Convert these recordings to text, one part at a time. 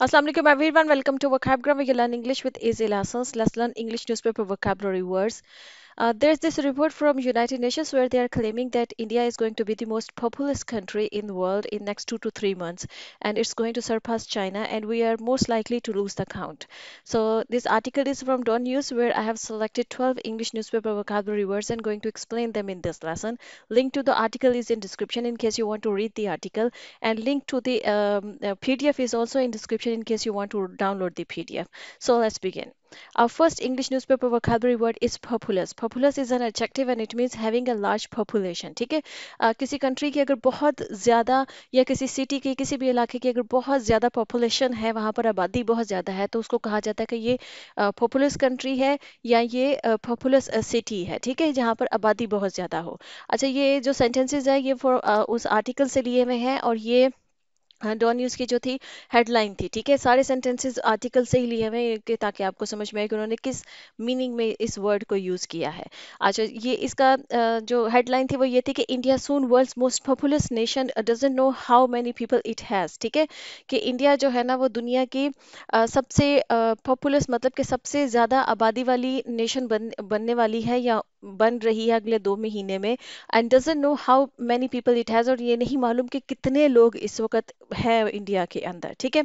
Assalamu alaikum everyone. Welcome to Vocab where you learn English with easy lessons. Let's learn English newspaper vocabulary words. There's this report from United Nations where they are claiming that India is going to be the most populous country in the world in next 2 to 3 months, and it's going to surpass China, and we are most likely to lose the count. So this article is from Dawn News where I have selected 12 English newspaper vocabulary words and going to explain them in this lesson. Link to the article is in description in case you want to read the article, and link to the PDF is also in description in case you want to download the PDF. So let's begin. Our first English newspaper vocabulary word is populous. Populous is an adjective and it means having a large population. ठीक है, किसी country की अगर बहुत ज़्यादा या किसी city की किसी भी इलाके की अगर बहुत ज़्यादा पॉपुलेशन है, वहाँ पर आबादी बहुत ज़्यादा है, तो उसको कहा जाता है कि ये पॉपुलस कंट्री है या ये पॉपुलस सिटी है। ठीक है, जहाँ पर आबादी बहुत ज़्यादा हो। अच्छा, ये जो सेंटेंसेस है ये उस आर्टिकल से लिए हुए हैं, और ये हाँ, डॉन न्यूज़ की जो थी हेडलाइन थी। ठीक है, सारे सेंटेंसेस आर्टिकल से ही लिए हुए हैं ताकि आपको समझ में आए कि उन्होंने किस मीनिंग में इस वर्ड को यूज़ किया है। अच्छा, ये इसका जो हेडलाइन थी वो ये थी कि India soon world's most populous nation doesn't know how many people it has. ठीक है, कि इंडिया जो है ना वो दुनिया की सबसे पॉपुलस मतलब कि सबसे ज़्यादा आबादी वाली नेशन बनने वाली है या बन रही है अगले 2 महीने में, and doesn't know how many people it has, और ये नहीं मालूम कि कितने लोग इस वक्त है इंडिया के अंदर। ठीक है,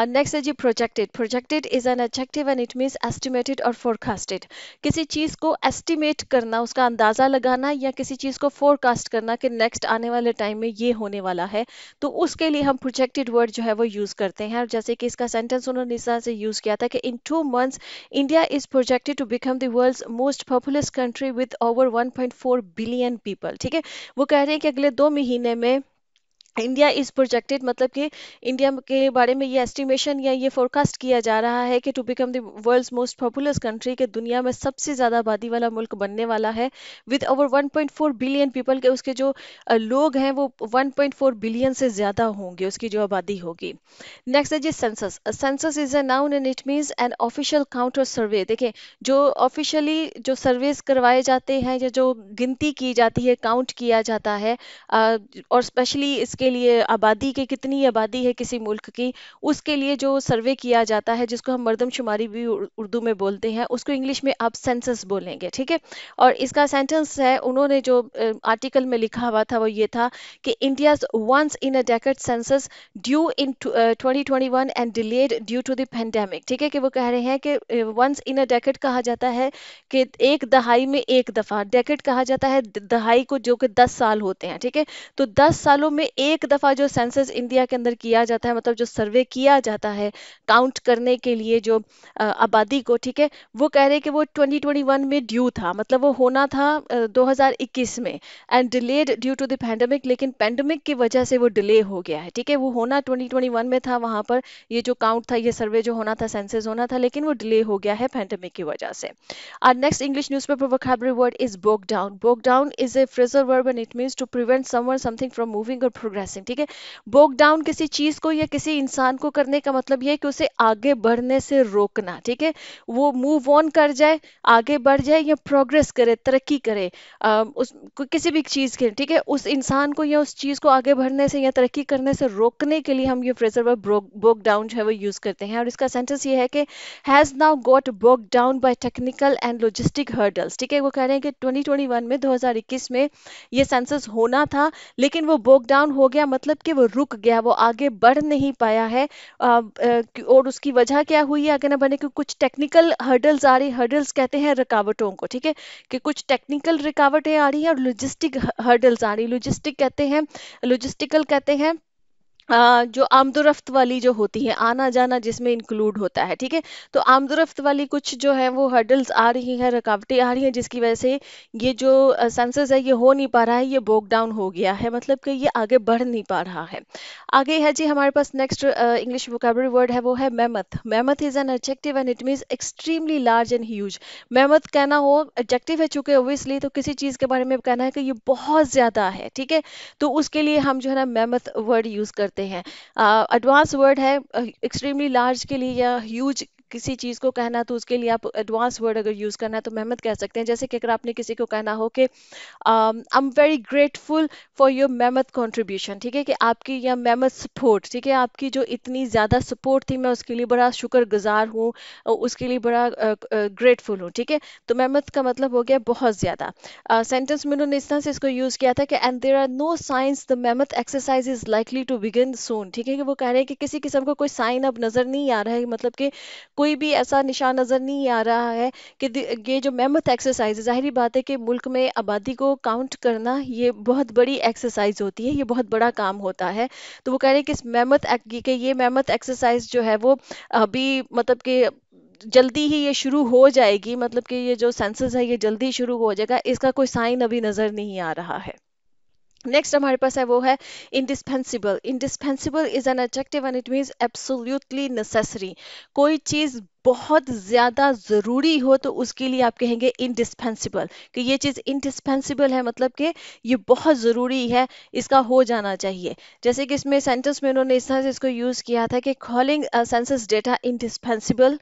नेक्स्ट है जी projected. Projected is an adjective and it means estimated और फोरकास्टेड। किसी चीज़ को एस्टिमेट करना, उसका अंदाज़ा लगाना, या किसी चीज़ को फोरकास्ट करना कि नेक्स्ट आने वाले टाइम में ये होने वाला है, तो उसके लिए हम प्रोजेक्टेड वर्ड जो है वो यूज़ करते हैं। और जैसे कि इसका सेंटेंस उन्होंने इस तरह से यूज़ किया था कि in 2 months India is projected to become the world's most populous country with over 1.4 billion people. ठीक है, वो कह रहे हैं कि अगले 2 महीने में इंडिया इज प्रोजेक्टेड, मतलब कि इंडिया के बारे में ये एस्टिमेशन या ये फोरकास्ट किया जा रहा है कि to become the world's most populous country, के दुनिया में सबसे ज़्यादा आबादी वाला मुल्क बनने वाला है, विद ओवर 1.4 बिलियन पीपल, के उसके जो लोग हैं वो 1.4 बिलियन से ज़्यादा होंगे, उसकी जो आबादी होगी। नेक्स्ट है जी census. Census is a noun and it means an official count और सर्वे। देखिए, जो ऑफिशियली जो सर्वेस करवाए जाते हैं या जो गिनती की जाती है, काउंट किया जाता है, और स्पेशली इसके लिए आबादी के कितनी आबादी है किसी मुल्क की, उसके लिए जो सर्वे किया जाता है, जिसको हम मर्दमशुमारी भी उर्दू में बोलते हैं, उसको इंग्लिश में आप सेंसस बोलेंगे। ठीक है, और इसका सेंटेंस है, उन्होंने जो आर्टिकल में लिखा हुआ था वो ये था कि India's once in a decade census due in 2021 and delayed due to the pandemic. ठीक है, कि वो कह रहे हैं कि वंस इन अ डेकेड कहा जाता है कि एक दहाई में एक दफ़ा, डेकेड कहा जाता है दहाई को, जो कि 10 साल होते हैं। ठीक है, तो 10 सालों में एक दफ़ा जो सेंसस इंडिया के अंदर किया जाता है, मतलब जो सर्वे किया जाता है काउंट करने के लिए जो आबादी को। ठीक है, वो कह रहे हैं कि वो 2021 में ड्यू था, मतलब वो होना था 2021 में, and delayed due to the pandemic, लेकिन पैंडमिक की वजह से वो डिले हो गया है। ठीक है, वो होना 2021 में था, वहां पर ये जो काउंट था, ये सर्वे जो होना था, सेंसस होना था, लेकिन वो डिले हो गया है पैंडमिक की वजह से। Our next English newspaper vocabulary word is bog down. Bog down is a phrasal verb and it means to prevent someone something from moving or progressing. ठीक है, bog down किसी चीज को या किसी इंसान को करने का मतलब ये है कि उसे आगे बढ़ने से रोकना। ठीक है, वो मूव ऑन कर जाए, आगे बढ़ जाए, या प्रोग्रेस करे, तरक्की करे, किसी भी चीज के। ठीक है, उस इंसान को या उस चीज को आगे बढ़ने से या तरक्की करने से रोकने के लिए हम ये फ्रेजल वर्ब बोग डाउन जो है वो यूज करते हैं। और इसका सेंटेंस ये है कि has now got bog down by technical and logistic hurdles. ठीक है, वो कह रहे हैं कि 2021 में 2021 में ये सेंसस होना था, लेकिन वो बोग डाउन हो गया, मतलब कि वो रुक गया, वो आगे बढ़ नहीं पाया है। और उसकी वजह क्या हुई है आगे ना बढ़ने की? कुछ टेक्निकल हर्डल्स आ रही, हर्डल्स कहते हैं रुकावटों को। ठीक है, कि कुछ टेक्निकल रुकावटें आ रही हैं और लॉजिस्टिक हर्डल्स आ रही, लॉजिस्टिक कहते हैं, लॉजिस्टिकल कहते हैं जो आमदोरफ्त वाली जो होती है, आना जाना जिसमें इंक्लूड होता है। ठीक है, तो आमदोरफ्त वाली कुछ जो है वो हर्डल्स आ रही हैं, रुकावटें आ रही हैं, जिसकी वजह से ये जो सेंसस है ये हो नहीं पा रहा है, ये बोक डाउन हो गया है, मतलब कि ये आगे बढ़ नहीं पा रहा है। आगे है जी हमारे पास नेक्स्ट इंग्लिश वोकैबुलरी वर्ड है, वो है mammoth. Mammoth is an adjective and it means extremely large and huge. Mammoth कहना हो एडजेक्टिव है, चूंकि ऑब्वियसली तो किसी चीज के बारे में कहना है कि ये बहुत ज्यादा है। ठीक है, तो उसके लिए हम जो है ना मेमथ वर्ड यूज करते हैं। एडवांस वर्ड है एक्सट्रीमली लार्ज के लिए या ह्यूज किसी चीज़ को कहना तो उसके लिए आप एडवांस वर्ड अगर यूज़ करना है तो मेहमत कह सकते हैं। जैसे कि अगर आपने किसी को कहना हो कि I am very grateful for your मेहमत कंट्रीब्यूशन, ठीक है, कि आपकी यह मेहमत सपोर्ट, ठीक है, आपकी जो इतनी ज़्यादा सपोर्ट थी मैं उसके लिए बड़ा शुक्रगुजार हूँ, उसके लिए बड़ा ग्रेटफुल हूँ, ठीक है। तो मेहमत का मतलब हो गया बहुत ज़्यादा। सेंटेंस में उन्होंने इस तरह से इसको यूज़ किया था कि and there are no signs the मेहमत exercise is likely to begin soon, ठीक है, कि वो कह रहे हैं कि किसी किस्म का कोई साइन अब नज़र नहीं आ रहा है, मतलब कि कोई भी ऐसा निशान नज़र नहीं आ रहा है कि ये जो मेहमत एक्सरसाइज है, जाहिर बात है कि मुल्क में आबादी को काउंट करना ये बहुत बड़ी एक्सरसाइज होती है, ये बहुत बड़ा काम होता है। तो वो कह रहे हैं कि इस ये मेहमत एक्सरसाइज जो है वो अभी मतलब कि जल्दी ही ये शुरू हो जाएगी, मतलब कि ये जो सेंसस है ये जल्दी शुरू हो जाएगा, इसका कोई साइन अभी नज़र नहीं आ रहा है। नेक्स्ट हमारे पास है वो है indispensable. Indispensable is an adjective and it means absolutely necessary. कोई चीज बहुत ज्यादा जरूरी हो तो उसके लिए आप कहेंगे इंडिस्पेंसिबल, कि ये चीज इंडिस्पेंसिबल है, मतलब कि ये बहुत जरूरी है, इसका हो जाना चाहिए। जैसे कि इसमें सेंटेंस में उन्होंने इस तरह से इसको यूज किया था कि calling census data indispensable.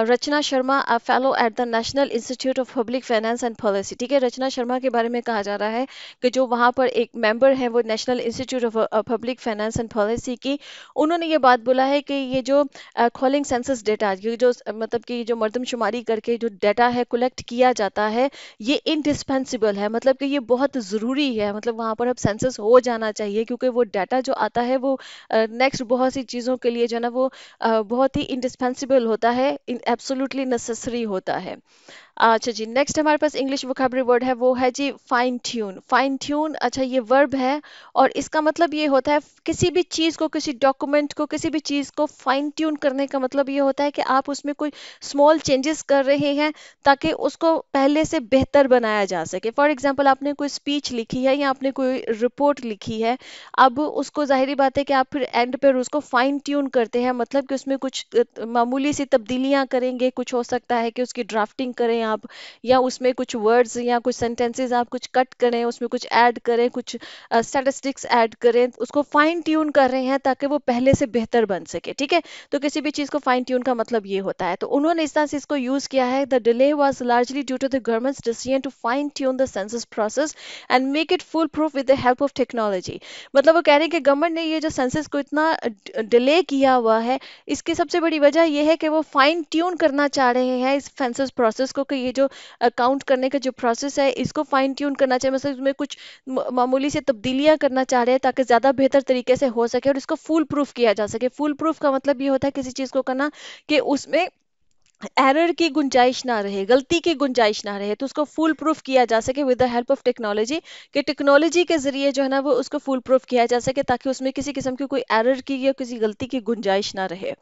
Rachna Sharma a fellow at the National Institute of Public Finance and Policy, ठीक है, रचना शर्मा के बारे में कहा जा रहा है कि जो वहाँ पर एक मेंबर है वो national Institute of Public Finance and policy की, उन्होंने ये बात बोला है कि ये जो कॉलिंग सेंसस डेटा, ये जो मतलब कि जो मर्दमशुमारी करके जो डेटा है कलेक्ट किया जाता है, ये इंडिस्पेंसिबल है, मतलब कि ये बहुत ज़रूरी है, मतलब वहाँ पर अब सेंसस हो जाना चाहिए, क्योंकि वो डाटा जो आता है वो नेक्स्ट बहुत सी चीज़ों के लिए जो है ना वो बहुत ही इंडिस्पेंसिबल होता है, एब्सोल्युटली नेसेसरी होता है। अच्छा जी, नेक्स्ट हमारे पास इंग्लिश वोकैबुलरी वर्ड है वो है जी फाइन ट्यून। फाइन ट्यून, अच्छा, ये वर्ब है और इसका मतलब ये होता है किसी भी चीज़ को, किसी डॉक्यूमेंट को, किसी भी चीज़ को फाइन ट्यून करने का मतलब ये होता है कि आप उसमें कोई स्मॉल चेंजेस कर रहे हैं ताकि उसको पहले से बेहतर बनाया जा सके। फॉर एग्जांपल आपने कोई स्पीच लिखी है या आपने कोई रिपोर्ट लिखी है, अब उसको जाहिर बात है कि आप फिर एंड पर उसको फाइन ट्यून करते हैं, मतलब कि उसमें कुछ मामूली सी तब्दीलियां करेंगे, कुछ हो सकता है कि उसकी ड्राफ्टिंग करें आप, या उसमें कुछ वर्ड्स या कुछ सेंटेंसेस आप कुछ कट करें, उसमें कुछ ऐड करें, कुछ स्टैटिस्टिक्स ऐड करें, उसको फाइन ट्यून कर रहे हैं ताकि वो पहले से बेहतर बन सके, ठीक है। तो किसी भी चीज़ को फाइन ट्यून का मतलब ये होता है। तो उन्होंने इस तरह से इसको यूज़ किया है, the delay was largely due to the government's decision to fine tune the census process and make it foolproof with the help of technology. मतलब वो कह रहे हैं कि गवर्नमेंट ने ये जो सेंसस को इतना डिले किया हुआ है, इसकी सबसे बड़ी वजह यह है कि वो फाइन ट्यून करना चाह रहे हैं इस सेंसस प्रोसेस को, कि ये जो काउंट करने का जो प्रोसेस है इसको फाइन ट्यून करना चाहिए, मतलब इसमें कुछ मामूली से तब्दीलियां करना चाह रहे हैं ताकि ज़्यादा बेहतर तरीके से हो सके और इसको फुल प्रूफ किया जा सके। फुल प्रूफ का मतलब ये होता है किसी चीज़ को करना कि उसमें एरर की गुंजाइश ना रहे, गलती की गुंजाइश ना रहे, तो उसको फुल प्रूफ किया जा सके with the help of technology, कि टेक्नोलॉजी के जरिए जो है ना वो उसको फुल प्रूफ किया जा सके ताकि उसमें किसी किस्म की कोई एरर की या किसी गलती की गुंजाइश ना रहे।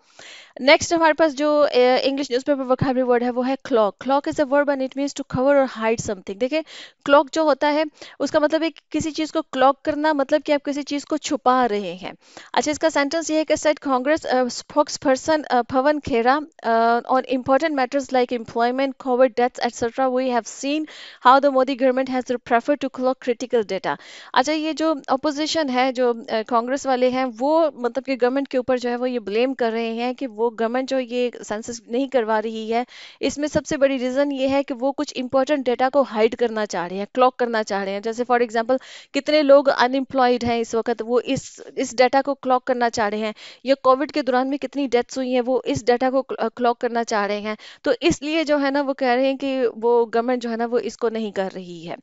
नेक्स्ट हमारे पास जो इंग्लिश न्यूज़पेपर वोकैबुलरी वर्ड है वो है cloak. Cloak is a verb and it means to cover or hide something. देखिए, क्लॉक जो होता है उसका मतलब है कि किसी चीज़ को क्लॉक करना, मतलब कि आप किसी चीज़ को छुपा रहे हैं। अच्छा, इसका सेंटेंस ये है कि said Congress spokes person Pawan Khera on important matters like employment, COVID deaths, etc. We have seen how the Modi government has preferred to clock critical data. अच्छा, ये जो अपोजिशन है, जो कांग्रेस वाले हैं, वो मतलब कि गवर्नमेंट के ऊपर जो है वो ये ब्लेम कर रहे हैं कि वो गवर्नमेंट जो ये सेंसस नहीं करवा रही है, इसमें सबसे बड़ी रीज़न ये है कि वो कुछ इंपॉर्टेंट डेटा को हाइड करना चाह रहे हैं, क्लॉक करना चाह रहे हैं। जैसे फॉर एग्जांपल कितने लोग अनएम्प्लॉयड हैं इस वक्त, वो इस डाटा को क्लॉक करना चाह रहे हैं, या कोविड के दौरान में कितनी डेथ्स हुई हैं वो इस डाटा को क्लॉक करना चाह रहे हैं। तो इसलिए जो है ना वो कह रहे हैं कि वो गवर्नमेंट जो है ना वो इसको नहीं कर रही है।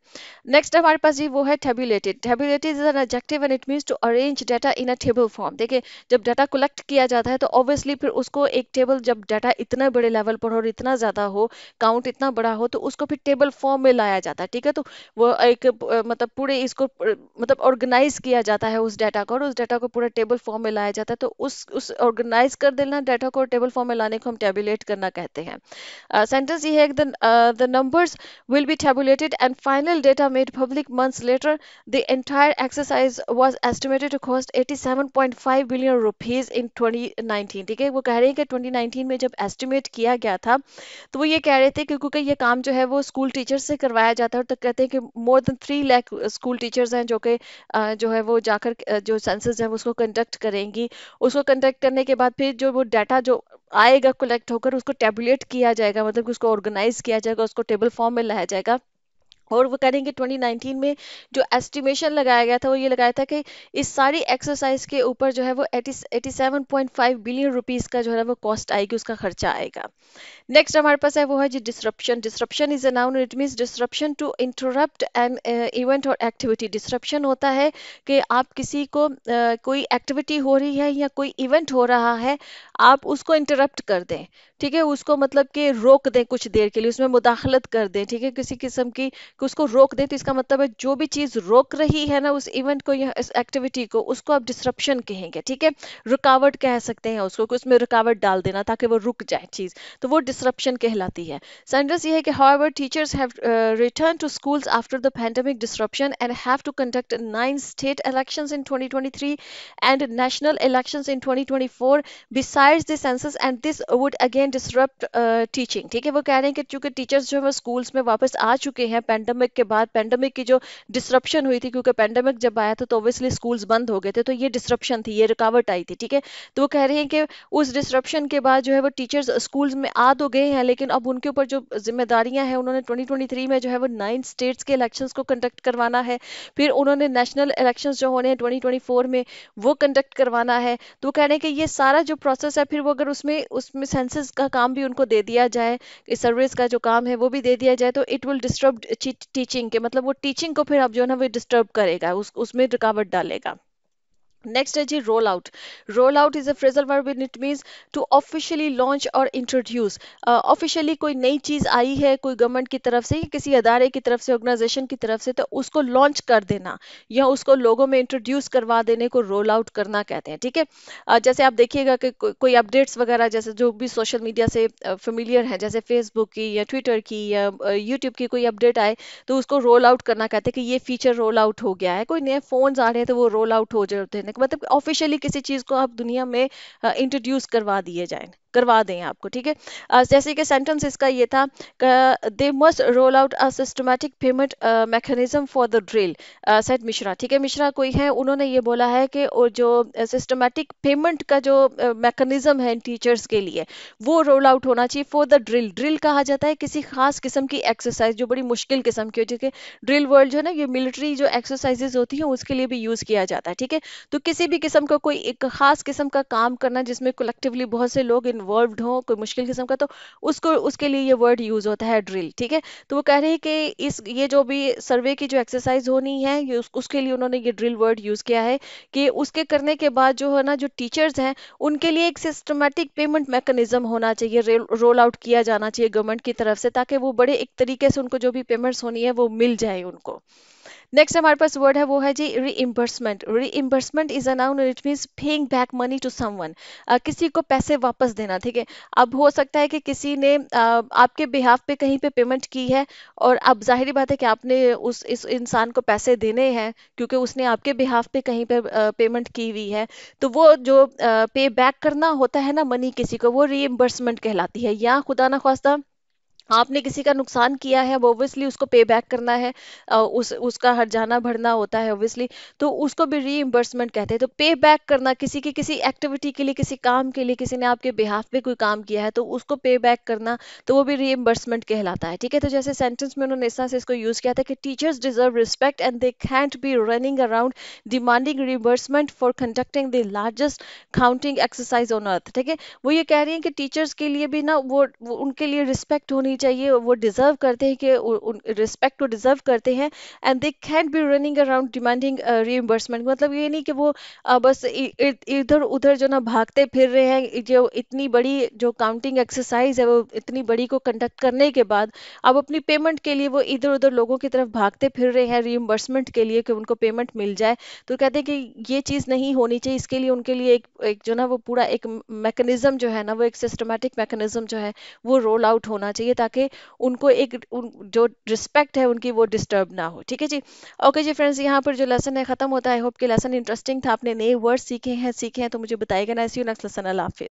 नेक्स्ट हमारे पास जी वो है tabulated. Tabulated is an adjective and it means to arrange data in a table form. देखिए, जब डाटा कलेक्ट किया जाता है तो ऑब्वियसली फिर उसको एक टेबल, जब डाटा इतना बड़े लेवल पर हो और इतना ज़्यादा हो, काउंट इतना बड़ा हो, तो उसको फिर टेबल फॉर्म में लाया जाता है, ठीक है। तो वो एक मतलब पूरे इसको मतलब ऑर्गेनाइज किया जाता है उस डाटा को, और उस डाटा को पूरा टेबल फॉर्म में लाया जाता है। तो उस ऑर्गेनाइज कर देना डाटा को टेबल फॉर्म में लाने को हम टेबुलेट करना कहते हैं। सेंटेंस ये है कि the numbers will be tabulated and final data made public months later. The entire exercise was estimated to cost 87.5 billion rupees in 2019। ठीक है, वो कह रहे हैं कि 2019 में जब एस्टिमेट किया गया था तो वो ये कह रहे थे कि क्योंकि ये काम जो है वो स्कूल टीचर्स से करवाया जाता है, तो कहते हैं कि more than 3 lakh school teachers हैं जो कि जो है वो जाकर जो सेंसस है उसको कंडक्ट करेंगी। उसको कंडक्ट करने के बाद फिर जो वो डाटा जो आएगा कलेक्ट होकर, उसको टेबुलेट किया जाएगा, मतलब कि उसको ऑर्गेनाइज किया जाएगा, उसको टेबल फॉर्म में लाया जाएगा। और वो कह रहे हैं कि 2019 में जो एस्टिमेशन लगाया गया था वो ये लगाया था कि इस सारी एक्सरसाइज के ऊपर जो है वो 87.5 बिलियन रुपीस का जो है वो कॉस्ट आएगी, उसका खर्चा आएगा। नेक्स्ट हमारे पास है वो है जी disruption. Disruption is a noun, it means disruption to interrupt an event और एक्टिविटी। डिसरप्शन होता है कि आप किसी को कोई एक्टिविटी हो रही है या कोई इवेंट हो रहा है, आप उसको इंटरप्ट कर दें, ठीक है, उसको मतलब कि रोक दें कुछ देर के लिए, उसमें मुदाखलत कर दें, ठीक है, किसी किस्म की कि उसको रोक दें। तो इसका मतलब है जो भी चीज़ रोक रही है ना उस इवेंट को या इस एक्टिविटी को, उसको आप डिसरप्शन कहेंगे, ठीक है। रुकावट कह सकते हैं उसको, कि उसमें रुकावट डाल देना ताकि वो रुक जाए चीज़, तो वो डिसरप्शन कहलाती है। सेंटेंस ये है कि however teachers have return to schools after the pandemic disruption and have to conduct 9 state elections in 2023 and national elections in 2024 besides the census and this would again disrupt teaching. ठीक है, वो कह रहे हैं कि चूंकि टीचर्स जो है वो स्कूल्स में वापस आ चुके हैं पैंडेमिक के बाद, पैंडेमिक की जो डिसरप्शन हुई थी, क्योंकि पैंडेमिक जब आया था तो ऑब्वियसली स्कूल्स बंद हो गए थे, तो ये डिसरप्शन थी, ये रुकावट आई थी, ठीक है। तो वो कह रहे हैं कि उस डिसरप्शन के बाद जो है वो टीचर्स स्कूल्स में आ तो गए हैं, लेकिन अब उनके ऊपर जो जिम्मेदारियां हैं, उन्होंने 2023 में जो है वो 9 स्टेट्स के इलेक्शंस को कंडक्ट करवाना है, फिर उन्होंने नेशनल इलेक्शंस जो होने हैं 2024 में वो कंडक्ट करवाना है। तो वो कह रहे हैं कि ये सारा जो प्रोसेस है, फिर वो अगर उसमें उसमें सेंसस का काम भी उनको दे दिया जाए, इस सर्विस का जो काम है वो भी दे दिया जाए, तो इट विल डिस्टर्ब टीचिंग के, मतलब वो टीचिंग को फिर अब जो है ना वो डिस्टर्ब करेगा, उसमें रुकावट डालेगा। नेक्स्ट है जी roll out. Roll out is a phrasal verb in it means to officially launch और इंट्रोड्यूस। ऑफिशियली कोई नई चीज आई है कोई गवर्नमेंट की तरफ से या किसी अदारे की तरफ से, ऑर्गेनाइजेशन की तरफ से, तो उसको लॉन्च कर देना या उसको लोगों में इंट्रोड्यूस करवा देने को रोल आउट करना कहते हैं, ठीक है। जैसे आप देखिएगा कि कोई अपडेट्स वगैरह, जैसे जो भी सोशल मीडिया से फेमिलियर है, जैसे फेसबुक की या ट्विटर की या यूट्यूब की कोई अपडेट आए, तो उसको रोल आउट करना कहते हैं कि ये फीचर रोल आउट हो गया है। कोई नए फोन्स आ रहे हैं तो वो रोल आउट हो जाते हैं, मतलब ऑफिशियली किसी चीज को आप दुनिया में इंट्रोड्यूस करवा दिए जाए, करवा दें आपको, ठीक है। जैसे कि सेंटेंस इसका ये था, they must roll out a systematic payment mechanism for the drill, set Mishra. ठीक है, मिश्रा कोई है, उन्होंने ये बोला है कि जो सिस्टमैटिक पेमेंट का जो मैकेनिज्म है टीचर्स के लिए, वो रोल आउट होना चाहिए फॉर द ड्रिल। ड्रिल कहा जाता है किसी खास किस्म की एक्सरसाइज जो बड़ी मुश्किल किस्म की होती है। ड्रिल वर्ड जो है ना, ये मिलिट्री जो एक्सरसाइजेज होती हैं उसके लिए भी यूज किया जाता है, ठीक है। तो किसी भी किस्म का कोई एक खास किस्म का काम करना जिसमें कलेक्टिवली बहुत से लोग इन्वॉल्व्ड हों, कोई मुश्किल किस्म का, तो उसको उसके लिए ये वर्ड यूज होता है ड्रिल, ठीक है। तो वो कह रहे हैं कि इस ये जो भी सर्वे की जो एक्सरसाइज होनी है, ये उसके लिए उन्होंने ये ड्रिल वर्ड यूज किया है कि उसके करने के बाद जो है ना, जो टीचर्स हैं उनके लिए एक सिस्टमेटिक पेमेंट मैकेनिज्म होना चाहिए, रोल आउट किया जाना चाहिए गवर्नमेंट की तरफ से, ताकि वो बड़े एक तरीके से उनको जो भी पेमेंट्स होनी है वो मिल जाए उनको। नेक्स्ट हमारे पास वर्ड है वो है जी reimbursement. Reimbursement is a noun, it means paying back money to someone, किसी को पैसे वापस देना, ठीक है। अब हो सकता है कि किसी ने आपके बिहाफ पे कहीं पे पेमेंट की है, और अब जाहिर बात है कि आपने उस इस इंसान को पैसे देने हैं क्योंकि उसने आपके बिहाफ पे कहीं पे पेमेंट की हुई है। तो वो जो पे बैक करना होता है ना मनी किसी को, वो रीइंबर्समेंट कहलाती है। या खुदा ना खास्ता आपने किसी का नुकसान किया है, वो ऑब्वियसली उसको पे बैक करना है, उसका हर्जाना भरना होता है ऑब्वियसली, तो उसको भी रीइंबर्समेंट कहते हैं। तो पे बैक करना किसी की किसी एक्टिविटी के लिए, किसी काम के लिए, किसी ने आपके बिहाफ पे कोई काम किया है तो उसको पे बैक करना, तो वो भी रीइंबर्समेंट कहलाता है, ठीक है। तो जैसे सेंटेंस में उन्होंने इस तरह से इसको यूज किया था कि teachers deserve respect and they can't B running around demanding reimbursement for conducting the largest counting exercise on earth, ठीक है। वो ये कह रही हैं कि टीचर्स के लिए भी ना वो उनके लिए रिस्पेक्ट होनी चाहिए, वो डिजर्व करते हैं कि रिस्पेक्ट को डिजर्व करते हैं, and they can be running around demanding reimbursement. मतलब ये नहीं कि वो बस इधर उधर जो ना भागते फिर रहे हैं, जो इतनी बड़ी जो काउंटिंग एक्सरसाइज है वो इतनी बड़ी को कंडक्ट करने के बाद अब अपनी पेमेंट के लिए वो इधर उधर लोगों की तरफ भागते फिर रहे हैं रीइंबर्समेंट के लिए कि उनको पेमेंट मिल जाए। तो कहते हैं कि ये चीज़ नहीं होनी चाहिए, इसके लिए उनके लिए एक जो ना वो पूरा एक मैकेनिज्म जो है ना, वो एक सिस्टमेटिक मैकेनिज्म जो है वो रोल आउट होना चाहिए, ताकि उनको जो रिस्पेक्ट है उनकी वो डिस्टर्ब ना हो, ठीक है जी। ओके जी फ्रेंड्स, यहाँ पर जो लेसन है खत्म होता है। आई होप कि लेसन इंटरेस्टिंग था, आपने नए वर्ड सीखे हैं तो मुझे बताइएगा ना। सी यू नेक्स्ट लेसन। अल्लाह हाफिज़।